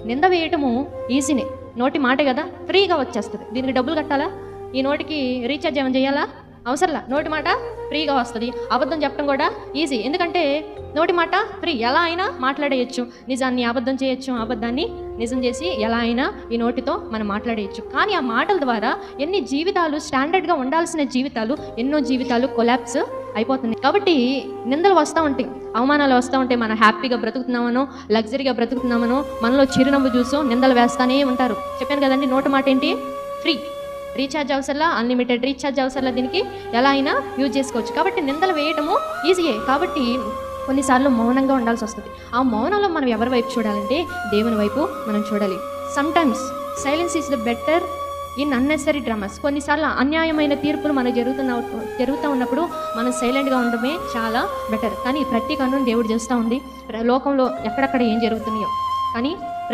నింద వేయటము ఈజీనే, నోటి మాట కదా, ఫ్రీగా వచ్చేస్తుంది. దీనికి డబ్బులు కట్టాలా? ఈ నోటికి రీఛార్జ్ ఏమైనా చేయాలా? అవసరంలా. నోటి మాట ఫ్రీగా వస్తుంది. అబద్ధం చెప్పడం కూడా ఈజీ, ఎందుకంటే నోటి మాట ఫ్రీ, ఎలా అయినా మాట్లాడేయచ్చు. నిజాన్ని అబద్ధం చేయొచ్చు, అబద్ధాన్ని నిజం చేసి ఎలా అయినా ఈ నోటితో మనం మాట్లాడేయచ్చు. కానీ ఆ మాటల ద్వారా ఎన్ని జీవితాలు, స్టాండర్డ్గా ఉండాల్సిన జీవితాలు, ఎన్నో జీవితాలు కొలాప్స్ అయిపోతుంది. కాబట్టి నిందలు వస్తూ ఉంటాయి, అవమానాలు వస్తూ ఉంటాయి. మనం హ్యాపీగా బ్రతుకుతున్నామనో, లగ్జరీగా బ్రతుకుతున్నామనో మనలో చిరునవ్వు చూసో నిందలు వేస్తానే ఉంటారు. చెప్పాను కదండి, నోటి మాట ఏంటి? ఫ్రీ. రీఛార్జ్ అవసరంలా, అన్లిమిటెడ్ రీఛార్జ్ అవసరంలా, దీనికి ఎలా అయినా యూజ్ చేసుకోవచ్చు. కాబట్టి నిందలు వేయటము ఈజీయే. కాబట్టి కొన్నిసార్లు మౌనంగా ఉండాల్సి వస్తుంది. ఆ మౌనంలో మనం ఎవరి వైపు చూడాలంటే దేవుని వైపు మనం చూడాలి. Sometimes silence is the better in unnecessary dramas. కొన్నిసార్లు అన్యాయమైన తీర్పులు మనకు జరుగుతూ ఉన్నప్పుడు మనం సైలెంట్గా ఉండడమే చాలా బెటర్. కానీ ప్రతి కన్ను దేవుడు చేస్తూ ఉంది, లోకంలో ఎక్కడెక్కడ ఏం జరుగుతున్నాయో. కానీ